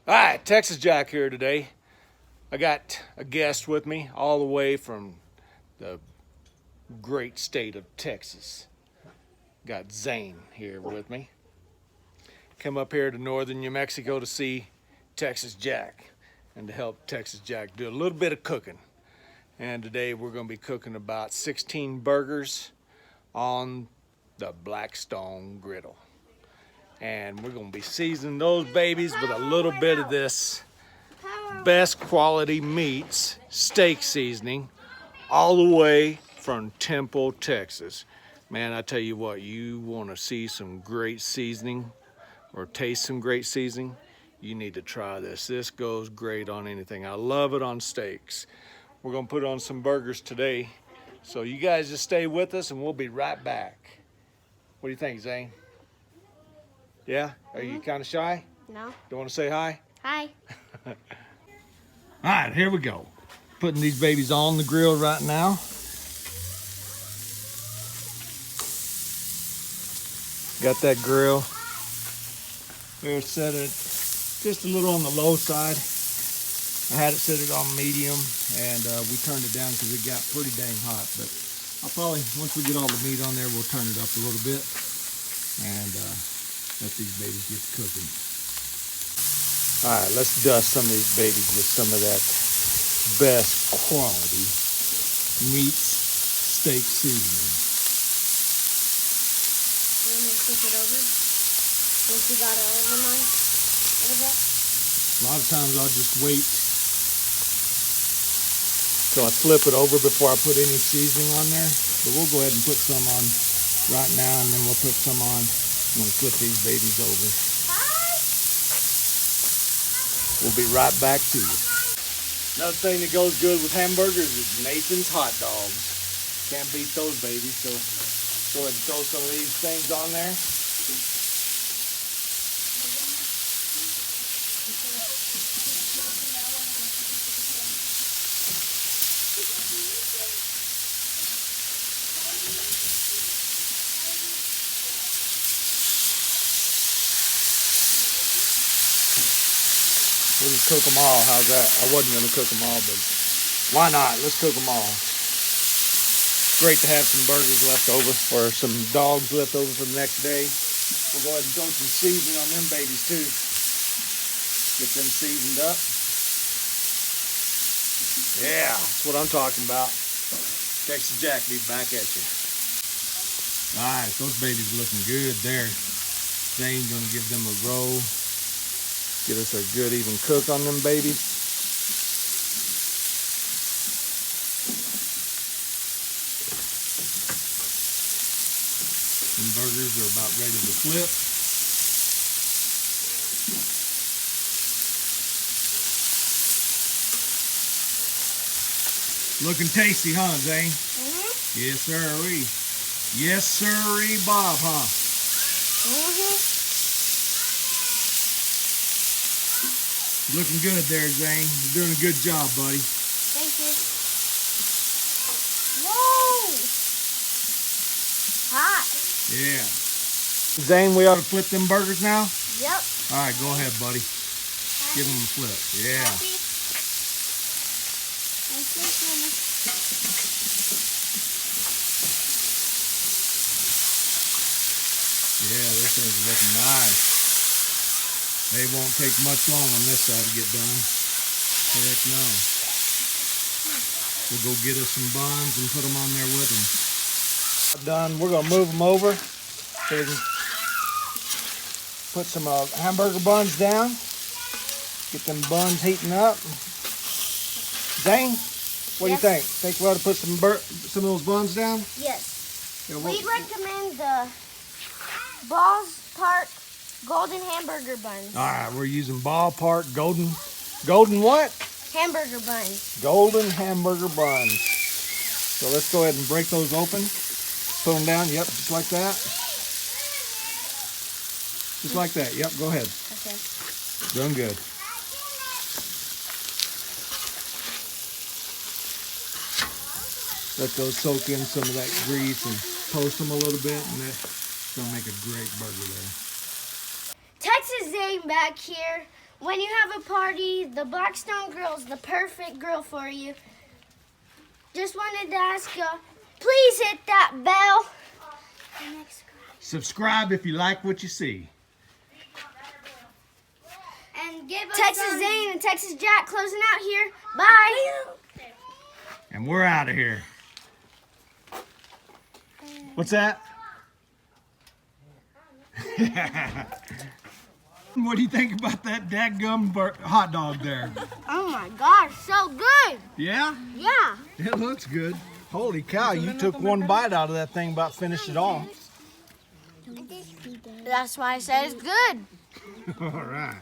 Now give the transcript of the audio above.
All right, Texas Jack here today. I got a guest with me all the way from the great state of Texas. Got Zayne here with me. Come up here to northern New Mexico to see Texas Jack and to help Texas Jack do a little bit of cooking. And today we're going to be cooking about 16 burgers on the Blackstone griddle. And we're going to be seasoning those babies with a little bit of this best quality meats steak seasoning all the way from Temple, Texas. Man, I tell you what, you want to see some great seasoning or taste some great seasoning, you need to try this. This goes great on anything. I love it on steaks. We're going to put on some burgers today. So you guys just stay with us and we'll be right back. What do you think, Zayne? Yeah? Are you kind of shy? No. Don't want to say hi? Hi. All right, here we go. Putting these babies on the grill right now. Got that grill. We'll set it just a little on the low side. I had it set it on medium, and we turned it down because it got pretty dang hot. But I'll probably, once we get all the meat on there, we'll turn it up a little bit and let these babies get cooking. All right, let's dust some of these babies with some of that best quality meat steak seasoning. You want me to flip it over? Once you got all of them on? Over there? A lot of times I'll just wait till I flip it over before I put any seasoning on there. But we'll go ahead and put some on right now, and then we'll put some on when we flip these babies over. We'll be right back to you. Another thing that goes good with hamburgers is Nathan's hot dogs. Can't beat those babies, so go ahead and throw some of these things on there. We'll just cook them all. How's that? I wasn't going to cook them all, but why not? Let's cook them all. Great to have some burgers left over or some dogs left over for the next day. We'll go ahead and throw some seasoning on them babies too. Get them seasoned up. Yeah, that's what I'm talking about. Texas Jack be back at you. All right, those babies looking good there. Zayne's going to give them a roll. Get us a good even cook on them babies. Some burgers are about ready to flip. Looking tasty, huh, Zayne? Mm-hmm. Yes, sirree. Yes, sirree, Bob, huh? Mm-hmm. Looking good there, Zayne. You're doing a good job, buddy. Thank you. Whoa! Hot. Yeah. Zayne, we ought to flip them burgers now? Yep. All right, go ahead, buddy. Give them a flip. Yeah. Yeah, this thing's looking nice. They won't take much long on this side to get done. Heck no. We'll go get us some buns and put them on there with them. Done. We're going to move them over so we can put some hamburger buns down. Get them buns heating up. Zayne, what do you think? Think we ought to put some of those buns down? Yes. Yeah, We'd recommend the ballpark golden hamburger buns. All right, we're using ballpark golden what? Hamburger buns. Golden hamburger buns. So let's go ahead and break those open. Put them down. Yep, just like that. Just like that. Yep, go ahead. Okay. Doing good. Let those soak in some of that grease and toast them a little bit, and that's gonna make a great burger there. Texas Zayne back here when you have a party, the Blackstone Grill is the perfect grill for you. Just wanted to ask you, please hit that bell. Subscribe if you like what you see. And give us Texas Zayne and Texas Jack closing out here. Bye. And we're out of here. What's that? What do you think about that dadgum hot dog there? Oh my gosh, so good. Yeah? Yeah. It looks good. Holy cow, you took one bite out of that thing, about finished it all. That's why I said it's good. All right.